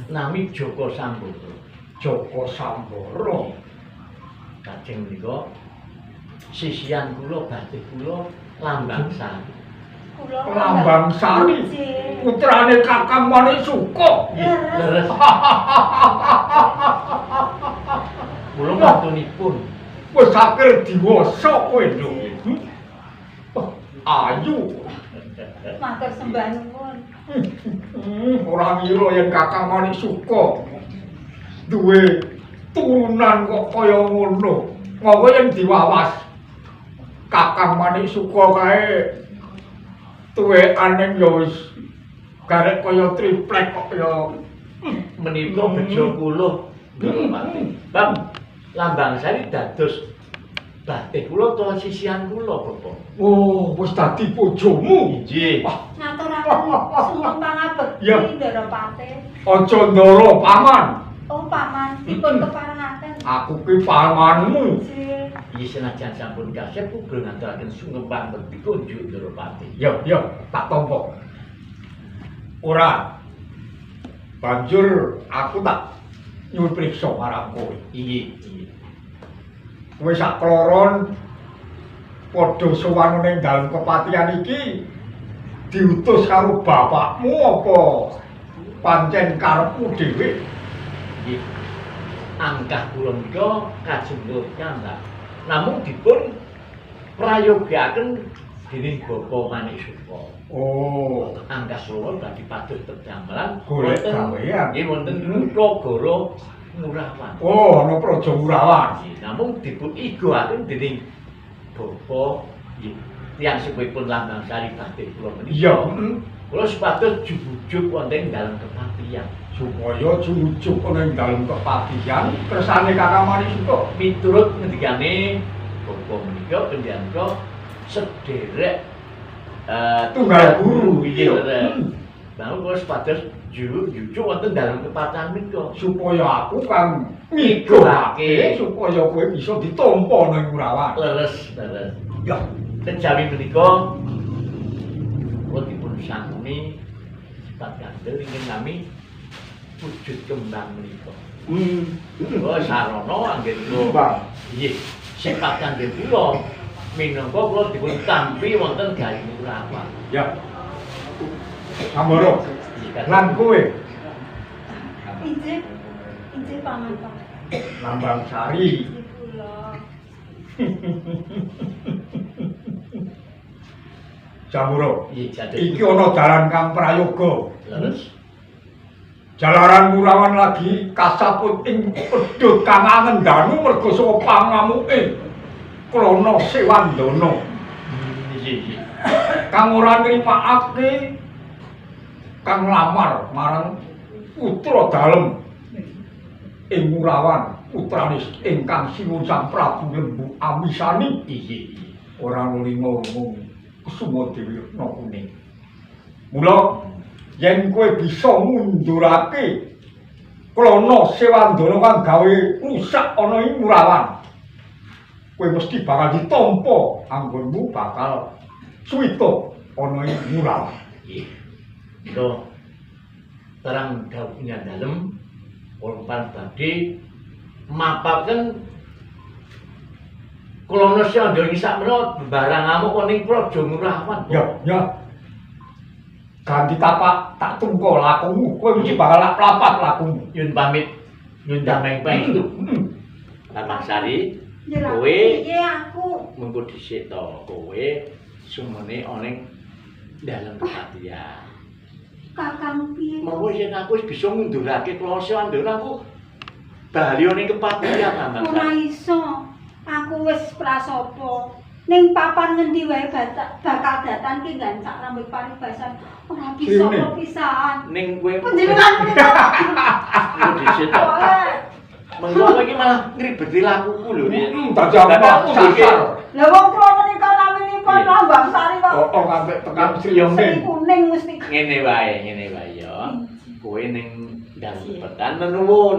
Nami Joko Samboro. Joko Samboro. Kajeng menika sisian kula badhe kula Lambang Sari. Lambang Sari. Putrane Kakang Manisuka. Leres. Kula mantunipun. Wis akir diwasa kowe lho. Ayu. Matur sembah nuwun. Ora ngira yen Kakang Manisuka duwe turunan kok kaya ngono. Ngopo yen diwawas Kakang Manisuka kae tuwekane ya wis garek kaya triplek kok ya Menika bejo kula. Bang, Lambang Sari dados batik kula to sisian kula, Bapak. oh, wis dadi bojomu. Nggih. Ngaturaken suwun pangabekti Ndaropate. Aja ndara paman. Oh, paman, dipun keparengaken. Aku ki pamanmu. Nggih. Iki senajan sampun kasep uga ngaturaken sungempang bekti kunjuk Ndaropate. Ya, tak tampa. Ora. Banjur aku tak nyuwun priksa marang kowe. Iya. Kowe sak kloron padha sowan ning dalem kepatihan iki diutus karo bapakmu apa pancen karepmu dhewe? Nggih. Angkah kula menika kajeng Nurkanda. Namung dipun prayogaken dening Bapak Manisuka. Oh, Angkah kula badhe pados tedamelan golek gawean. Nggih wonten Nagara Murawan. Oh, ana Praja Murawan. Nggih, namung dipun igoaken dening Bapak nggih tiyang sepuhipun Lambang Sari badhe kula menika. Iya, Kula supados jujuk wonten dalem kepatihan. supaya jujuk ana ing dalem kepatihan kersane Kakang Manisuka. Miturut ngendikane Bapak menika pendyanca sederek Tunggal guru. iya. Lalu kula supados jujuk wonten dalem kepatihan menika. Supaya aku kang migohake supaya kowe bisa ditampa ning Murawan. Leres. Ya, Kejawi menika kula dipun sanguni sifat kandel ingkang nami wujud kembang menika. Oh sarana anggen kula. Nggih, sifat kandel kula minangka kula dipun tampi wonten Gayo Murawan. ya. Samboro. Lan kowe Injih paman Pak. Lambang Sari. Injih kula. Samboro. Nggih, jatuh. Iki ana dalan kang prayoga. Leres. Jalaran Murawan lagi kasaput ing pedhot kang angendanu merga saka pangamuke Krana Sewandana. Nggih. Kang ora nrimakake kang lamar marang putra dalem ing Murawan putrane ingkang sinuwun Sang Prabu Lembu Amisani Nggih. ora nuli ngomong Kusuma Dewi Retna Kuning. Mula yen kowe bisa ngundurake Krana Sewandana kang gawe rusak ana ing Murawan, kowe mesti bakal ditampa anggonmu bakal suwita ana ing Murawan. Nggih. Nika terang dawuhnya dalem Polpan badhe mapaken Krana Sewandana iki sak menawa barang amuk ning Praja Murawan. Ya. Ganti tapak tak tungko lakumu, kowe mesti bakal lapat lakumu. Nyun pamit nyun dameng itu. Lambang Sari, Nyerah kowe piye aku? mengko dhisik to kowe sumene ana ing dalem kepatihan. Kakang piye? Mawon yen aku wis bisa ngundurake Krana Sewandana aku Bali ning kepatihan Nandang Ora Sari. iso. Aku wis prasopo. Ning papan ngendi wae bakal datang ki gancak rambut paribasan. Ora bisa Sini. perpisahan. Ning kowe Panjenengan menika. dhisik to. Mengko iki malah ngribeti lakuku lho. Tak jawab sasar. Lah wong kula menika naminipun Iya. Lambang Sari kok. Oh, ngantek tekan Yo, Sri Sing kuning mesti. Ngene wae ya. Kowe ning dalem petan nuwun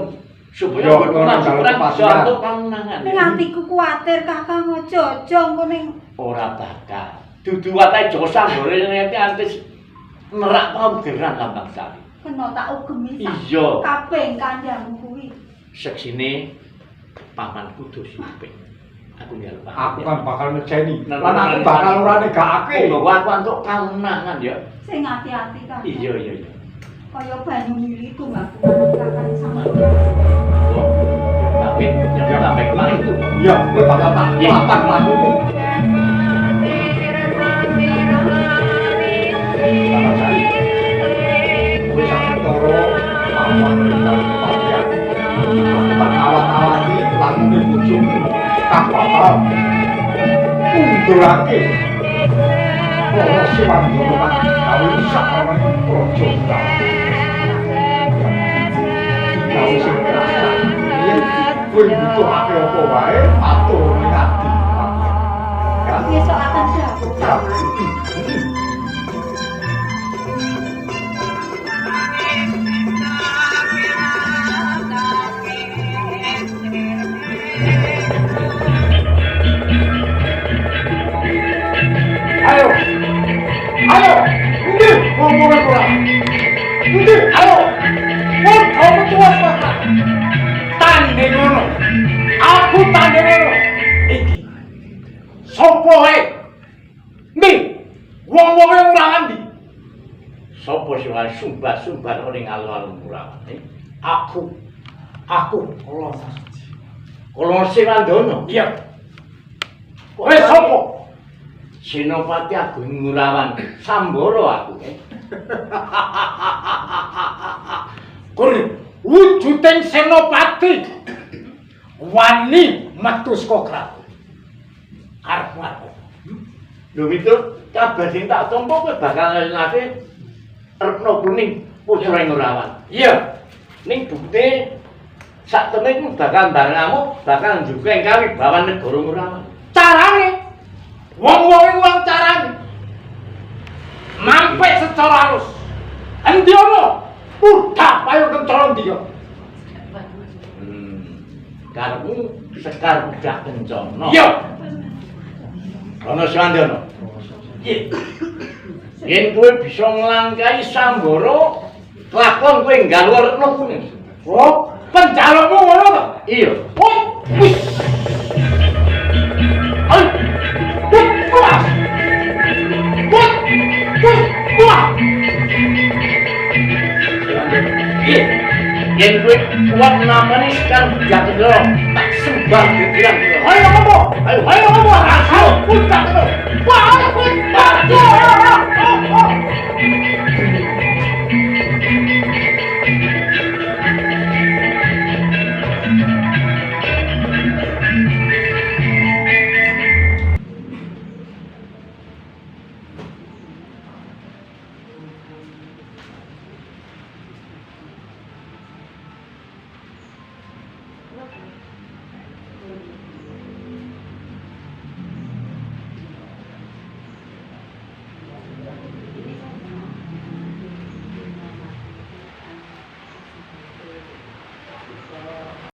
supaya Yo, ora dalem kurang kepatihan. suatu kangenangan. Ning atiku kuwatir Kakang aja engko ning Ora bakal. Dudu wae aja sambore ngerti antis nerak pamgeran Lambang Sari. kena tak ugemi sak Iya. kabeh kandhangmu kuwi. Seksine pamanku dosi kuping. Aku njaluk Aku kan bakal ngeceni. Nah, Lan aku nah, bakal nah, ora negakake. bahwa aku antuk kangenangan ya. Sing ati-ati kan. Iya. Kaya banyu mili tumbak-tumbakan kakang sama kula. Tapi yang sampai kemarin itu Iya, kowe bakal tak lapan lakumu. Bakal cari. Kowe sak toro lawan dalam kepatihan. Aku tak awat-awati lakune bojomu. Tak bakal undurake. Ora Siwandono kan gawe sak ana ing praja Undang. Gawe sing kerasa. Yen kowe butuhake apa wae, atur ning ati. Ya. Besok akan dapur Ya. paman. Ayo. Ayo. Undi ngomongin kurang. Undi, ayo. Wong kamu tuwas bakal. Tanding ngono. Aku tanding ngono. Iki. Sopo wae? Ndi. Wong-wong ora ngendi? sapa sing wis sumbar-sumbar ning alun-alun Murawan. Aku Allah. Kula Siwandono, Iya. Kowe sopo? Senopati Agung Murawan, Sambara aku. Kur wujuding senopati wani metu saka kraton. Arep aku. Lho miturut kabar sing tak tampa kowe bakal ngelingake Retno Kuning putra Murawan. Iya. Ning bukti sak temene bakal barengamu bakal juga ing kawibawan negara Murawan. Carane wong-wong wong carane mampet secara halus. Endi ono? Udah payo kencana ndi yo. Karepmu sekar udah kencana. Iya. Ana Siwandono. Iya. Yen kowe bisa nglangkai Sambara, lakon kowe nggawa Retno Kuning. Oh, penjalukmu ngono to? Iya. Oh, wis. Ayo. Puas. Puas. Iya. Yen kowe kuat namane sekar udah kencana, tak sembah dibilang. Ayo ngomong. Ayo. Ayo ngomong. Ayo, puas. Wah, puas.